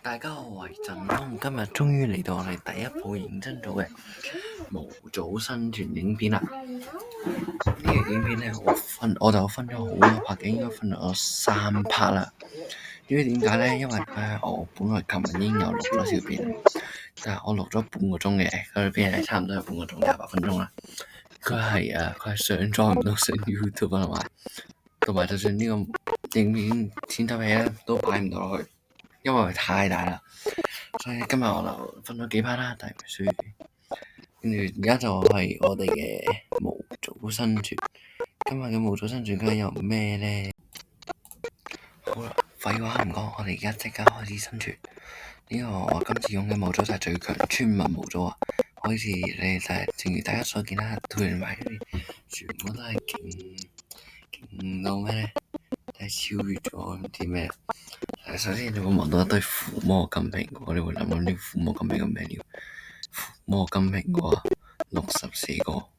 大家好，我係振東，今日終於嚟到我哋第一部認真做嘅模組生存影片啦。呢個影片咧，我就分咗好多拍嘅，應該分咗3 part 啦。因為點解咧？因為我本來琴日已經有錄咗條片，但係我錄咗半個鐘嘅，嗰條片係差唔多有半個鐘28分鐘啦。佢係上載唔到上 YouTube 同埋就算呢個影片剪輯器咧都擺唔到落去。因為佢太大啦，所以今日我就分咗幾 part 啦，大概書，跟住而家就係我哋嘅模組生存。今日嘅模組生存究竟有咩咧？好啦，廢話唔講，我哋而家即刻開始生存。呢個我今次用嘅模組就係最強村民模組啊！好似你就係正如大家所見啦，團埋嗰啲全部都係勁到咩咧？係超越咗唔知咩。首先你會望到一堆附魔金蘋果，你會諗呢啲附魔金蘋果咩料？附魔金蘋果64個，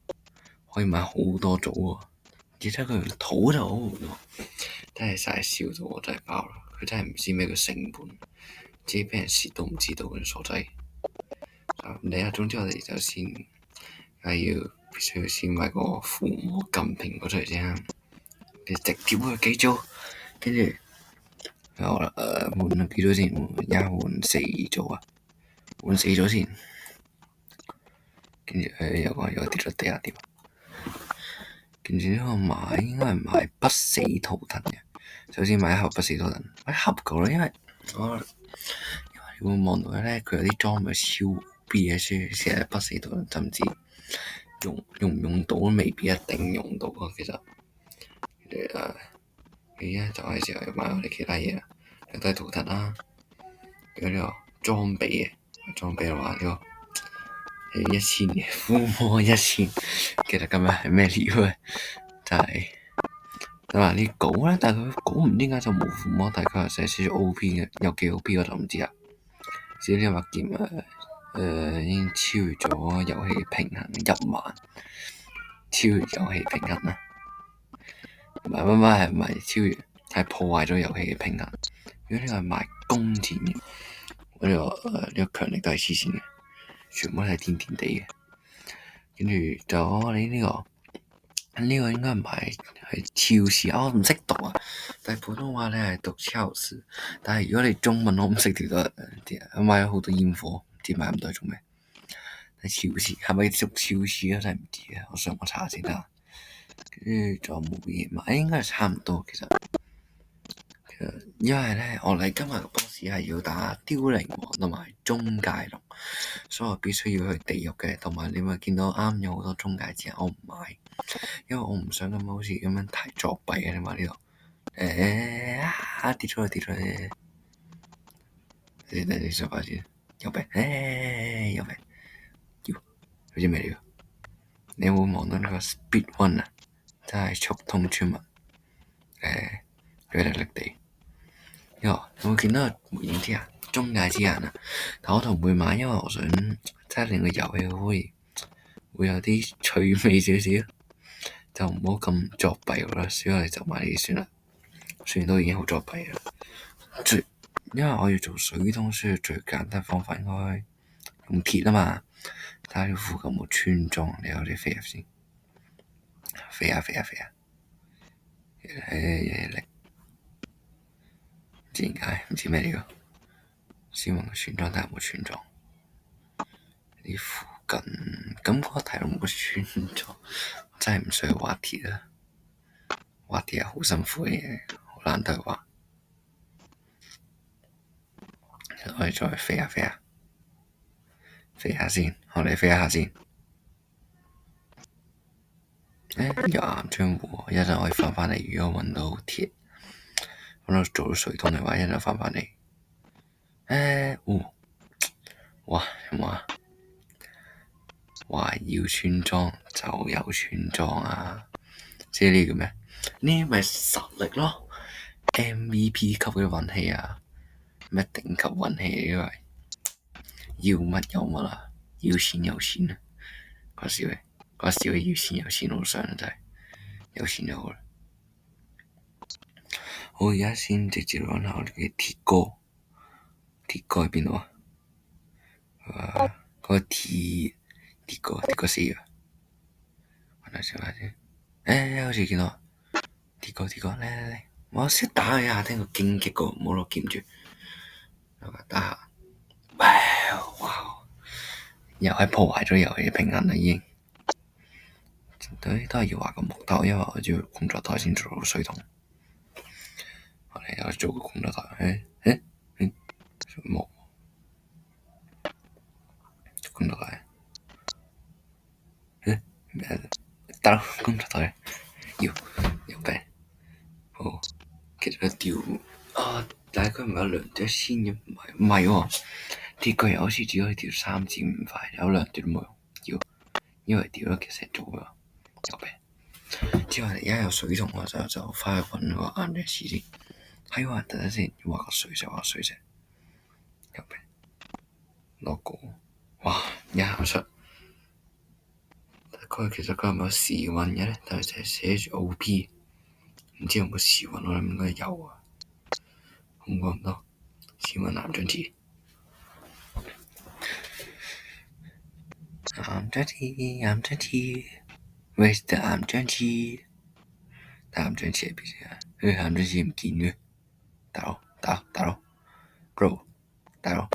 可以買好多組喎。而且佢用土就好喎，真係晒笑到我真係爆啦！佢真係唔知咩叫成本，自己俾人蝕都唔知道嘅傻仔。你總之我哋就先必須要先買個附魔金蘋果出嚟先，你直接去幾組，跟住。好啦，換咗幾組先？而家換4組啊，換4組先。跟住有個跌咗地下點？跟住呢個買應該係買不死圖騰嘅。首先買一盒不死圖騰，買一盒夠啦，因為你會望到咧，佢有啲裝備超 B 嘅書，成日不死圖騰，甚至用唔用到都未必一定用到啊。其實而家就係時候要買我哋其他嘢啦，有低圖騰啦，有呢個裝備嘅話，呢個係1000嘅附魔1000，其實今日係咩料咧？就係啲稿咧，但係佢稿唔知點解就冇附魔，但係佢係寫少少 OP 嘅，有幾 OP 我就唔知啦。至於呢把劍已經超越咗遊戲平衡1萬，超越遊戲平衡啦。唔係超越，係破壞咗遊戲嘅平衡。如果呢個係賣弓箭嘅，呢個強力都係黐線嘅，全部都係甜甜地嘅。跟住就我哋呢個應該係賣係超市啊，我唔識讀啊。但係普通話咧係讀超市，但係如果你中文我唔識讀我買咗好多煙火，唔知買咁多做咩？係超市係咪讀超市啊？真係唔知啊！我上網查下先得。跟住仲有冇嘢買？應該係差唔多其實。因為咧，我哋今日個 boss 係要打凋零王同埋中介龍，所以我必須要去地獄嘅。同埋你咪見到啱有好多中介字，我唔買，因為我唔想咁好似咁樣太作弊嘅。你話呢度跌咗去，你上把先有病有病，好似未了。你有冇望到呢個 speed one 啊？真係速通村民佢哋力地。有冇見到回應之啊？中介之眼啊！但我都唔會買，因為我想真係令個遊戲會有啲趣味少少，就唔好咁作弊啦。所以我哋就買呢啲算啦。雖然都已經好作弊啦，因為我要做水通，需要最簡單方法應該用鐵啊嘛。睇下呢附近有冇村莊，你有啲飛入先，飛啊！嚟！唔知點解，唔知咩料。先問個村莊睇下有冇村莊。呢附近感覺睇到冇村莊，真係唔需要挖鐵啊！挖鐵係好辛苦嘅嘢，好難得挖。我哋再飛下先，我哋飛下先。有岩漿湖，一陣可以翻嚟。如果揾到鐵，揾到做到水桶嘅話，一陣翻嚟。哇！有冇啊？話要村莊就有村莊啊！即係呢個咩？呢咪實力咯 ，MVP 級嘅運氣啊！咩頂級運氣呢個係要乜有乜啊！要錢有錢啊！嗰時要錢有錢好想真係有錢就好啦。我而家先直接揾下我哋嘅鐵哥鐵哥喺邊度啊？嗰個鐵哥死咗。揾下先。好似見到鐵哥嚟，我識打佢下，聽個荊棘個，冇攞鉗住。打下，哇！又係破壞咗遊戲平衡啦，已經。都係要畫個木頭，因為我要工作台先做到水桶。我哋又做個工作台，冇工作台，得啦，工作台要病。好，其實條但係佢唔係有兩條線嘅，唔係喎，鐵腳好似只可以調3至5塊，有兩條都冇用，因為調咗其實做咗有病。之後而家有水桶，我就翻去揾個硬嘅紙先。係喎，等陣先，要畫個水石，有病。logo，哇，一行出。其實佢係咪有時運嘅咧？但係就係寫住 OP， 唔知有冇時運，我諗應該有啊。紅過唔多，時運藍張紙。藍張紙 ，Where's the 藍張紙？但藍張紙喺邊先？藍張紙唔見嘅，大佬 ，Bro， 大佬，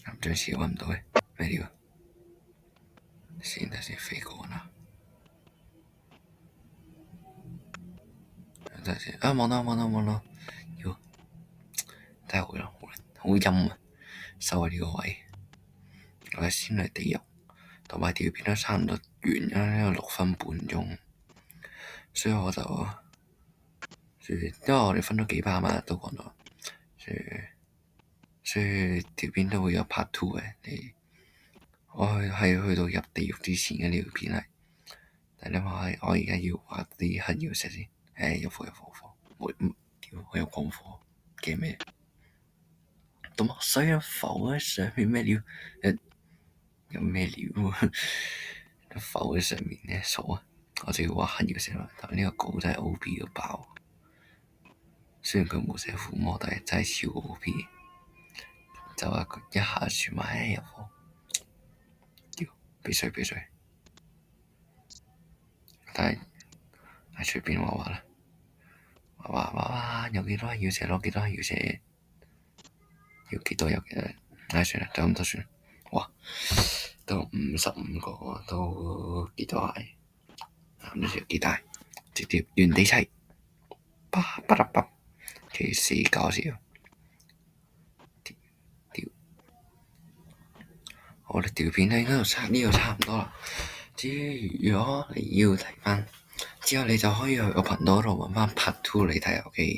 藍張紙揾唔到嘅，咩料？先飛過啦。等陣先，望到，要太好啦，好陰啊！收喺呢個位，我先嚟地獄，同埋條片都差唔多完啦，因為6分半鐘，所以我就因為我哋分咗幾 part 嘛，都講咗，所以條片都會有 part 2嘅。我係去到入地獄之前嘅呢條片係，但係你話我而家要畫啲黑曜石先，有火，我有光火，驚咩？咁水啊浮喺上面咩料？有咩料？浮喺上面咧傻啊！我就要畫黑曜石啦，但係呢個稿真係 OP 到爆。雖然佢冇寫附魔，但係真係超 OP。就話佢一下全埋入火，俾水。但係隨便畫啦，畫有幾多要寫攞幾多要寫，要幾多有幾多，算啦，就咁多算。哇，都55個，都幾多係？唔知幾大，直接原地砌，其實搞笑。我哋條片喺呢度差唔多啦。至於如果你要睇翻之後，你就可以去我頻道度揾翻 Part 2嚟睇。OK。